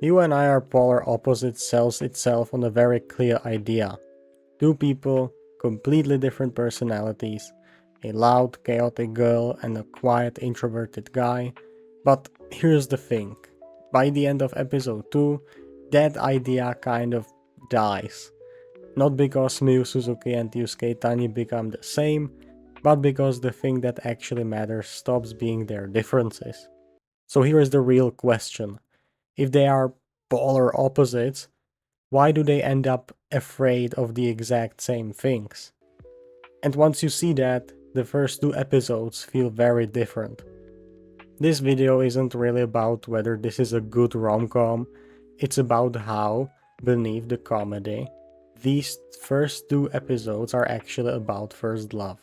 You and I are polar opposites sells itself on a very clear idea. Two people, completely different personalities, a loud, chaotic girl and a quiet, introverted guy. But here's the thing. By the end of episode 2, that idea kind of dies. Not because Miyu Suzuki and Yusuke Tani become the same, but because the thing that actually matters stops being their differences. So here is the real question. If they are polar opposites, why do they end up afraid of the exact same things? And once you see that, the first two episodes feel very different. This video isn't really about whether this is a good rom-com, it's about how, beneath the comedy, these first two episodes are actually about first love.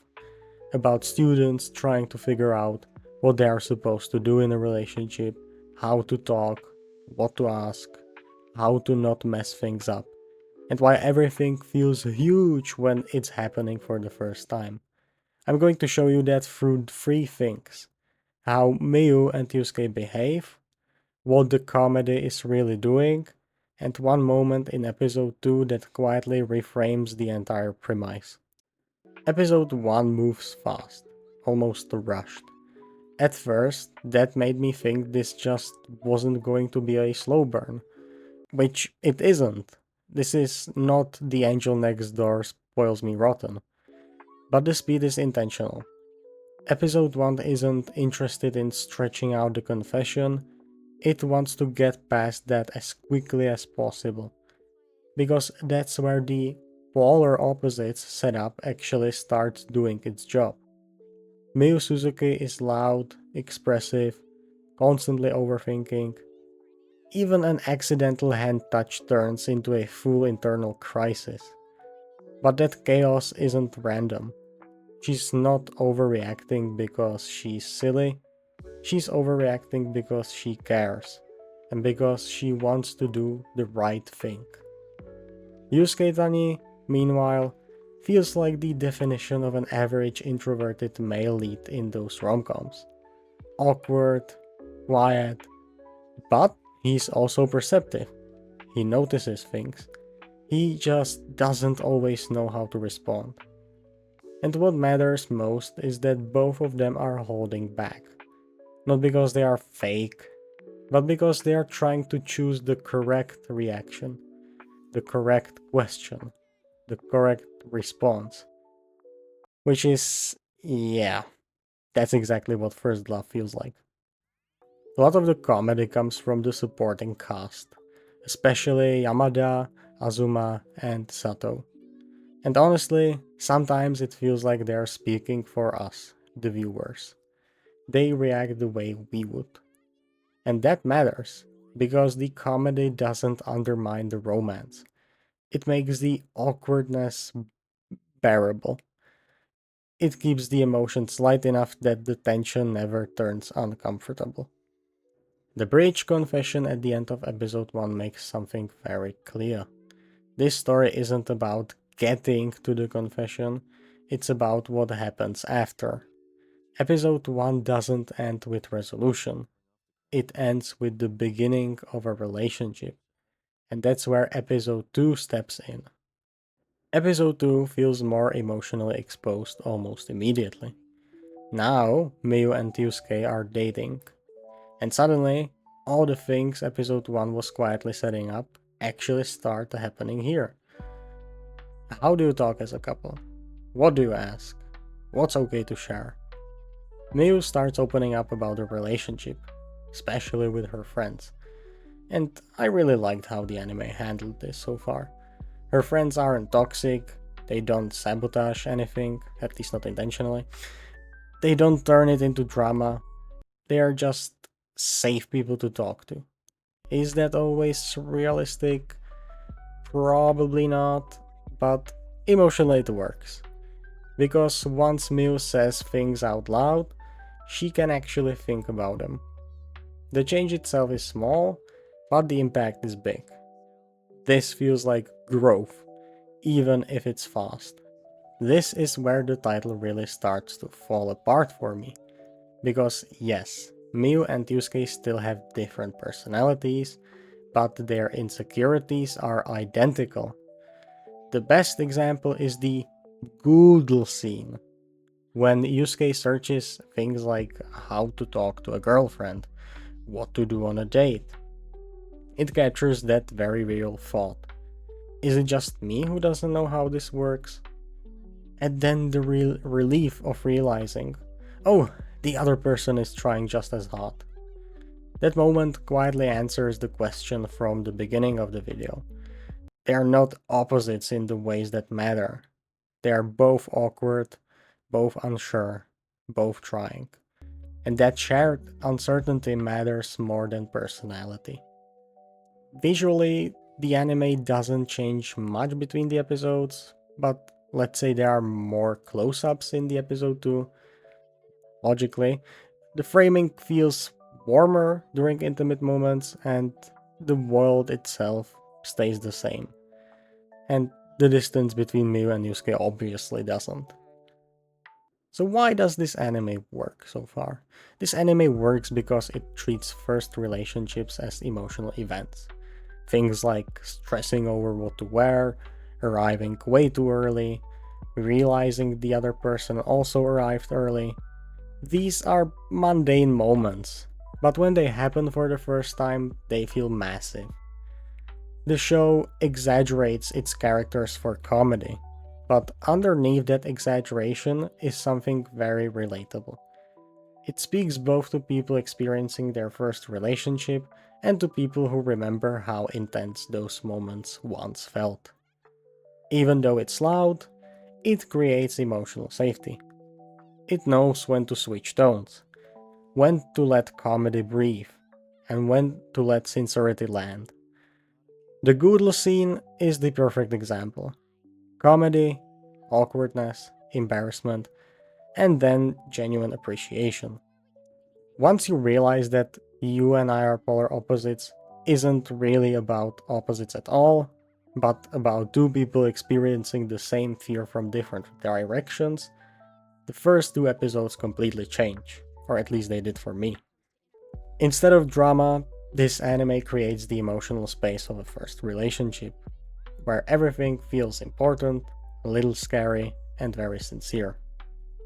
About students trying to figure out what they are supposed to do in a relationship, how to talk, what to ask, how to not mess things up, and why everything feels huge when it's happening for the first time. I'm going to show you that through three things: how Miyu and Yusuke behave, what the comedy is really doing, and one moment in episode 2 that quietly reframes the entire premise. Episode 1 moves fast, almost rushed. At first, that made me think this just wasn't going to be a slow burn, which it isn't. This is not The Angel Next Door Spoils Me Rotten, but the speed is intentional. Episode 1 isn't interested in stretching out the confession, it wants to get past that as quickly as possible, because that's where the polar opposites setup actually starts doing its job. Miyu Suzuki is loud, expressive, constantly overthinking. Even an accidental hand touch turns into a full internal crisis. But that chaos isn't random. She's not overreacting because she's silly, she's overreacting because she cares, and because she wants to do the right thing. Yusuke Tani, meanwhile, feels like the definition of an average introverted male lead in those rom-coms. Awkward, quiet, but he's also perceptive. He notices things. He just doesn't always know how to respond. And what matters most is that both of them are holding back. Not because they are fake, but because they are trying to choose the correct reaction, the correct question, the correct response. Which is, yeah, that's exactly what First Love feels like. A lot of the comedy comes from the supporting cast, especially Yamada, Azuma, and Sato. And honestly, sometimes it feels like they're speaking for us, the viewers. They react the way we would. And that matters, because the comedy doesn't undermine the romance. It makes the awkwardness bearable. It keeps the emotions light enough that the tension never turns uncomfortable. The bridge confession at the end of episode 1 makes something very clear. This story isn't about getting to the confession, it's about what happens after. Episode 1 doesn't end with resolution, it ends with the beginning of a relationship, and that's where episode 2 steps in. Episode 2 feels more emotionally exposed almost immediately. Now, Miyu and Yusuke are dating, and suddenly, all the things episode 1 was quietly setting up actually start happening here. How do you talk as a couple? What do you ask? What's okay to share? Miyu starts opening up about her relationship, especially with her friends. And I really liked how the anime handled this so far. Her friends aren't toxic, they don't sabotage anything, at least not intentionally. They don't turn it into drama, they are just safe people to talk to. Is that always realistic? Probably not, but emotionally it works. Because once Miu says things out loud, she can actually think about them. The change itself is small, but the impact is big. This feels like growth, even if it's fast. This is where the title really starts to fall apart for me. Because yes, Miu and Yusuke still have different personalities, but their insecurities are identical. The best example is the Google scene, when Yusuke searches things like how to talk to a girlfriend, what to do on a date. It captures that very real thought. Is it just me who doesn't know how this works? And then the real relief of realizing, oh, the other person is trying just as hard. That moment quietly answers the question from the beginning of the video. They are not opposites in the ways that matter. They are both awkward, both unsure, both trying. And that shared uncertainty matters more than personality. Visually, the anime doesn't change much between the episodes, but let's say there are more close-ups in the episode too. Logically, the framing feels warmer during intimate moments, and the world itself stays the same. And the distance between Miu and Yusuke obviously doesn't. So why does this anime work so far? This anime works because it treats first relationships as emotional events. Things like stressing over what to wear, arriving way too early, realizing the other person also arrived early. These are mundane moments, but when they happen for the first time, they feel massive. The show exaggerates its characters for comedy, but underneath that exaggeration is something very relatable. It speaks both to people experiencing their first relationship and to people who remember how intense those moments once felt. Even though it's loud, it creates emotional safety. It knows when to switch tones, when to let comedy breathe, and when to let sincerity land. The Goodle scene is the perfect example. Comedy, awkwardness, embarrassment, and then genuine appreciation. Once you realize that you and I are polar opposites isn't really about opposites at all, but about two people experiencing the same fear from different directions, the first two episodes completely change, or at least they did for me. Instead of drama, this anime creates the emotional space of a first relationship, where everything feels important, a little scary, and very sincere.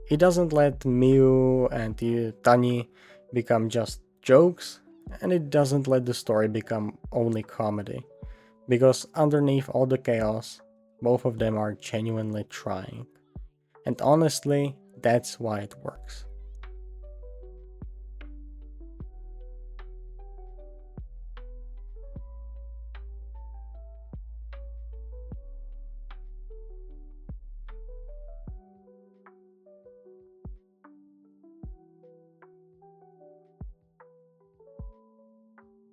It doesn't let Miu and Tani become just jokes, and it doesn't let the story become only comedy, because underneath all the chaos, both of them are genuinely trying. And honestly, that's why it works.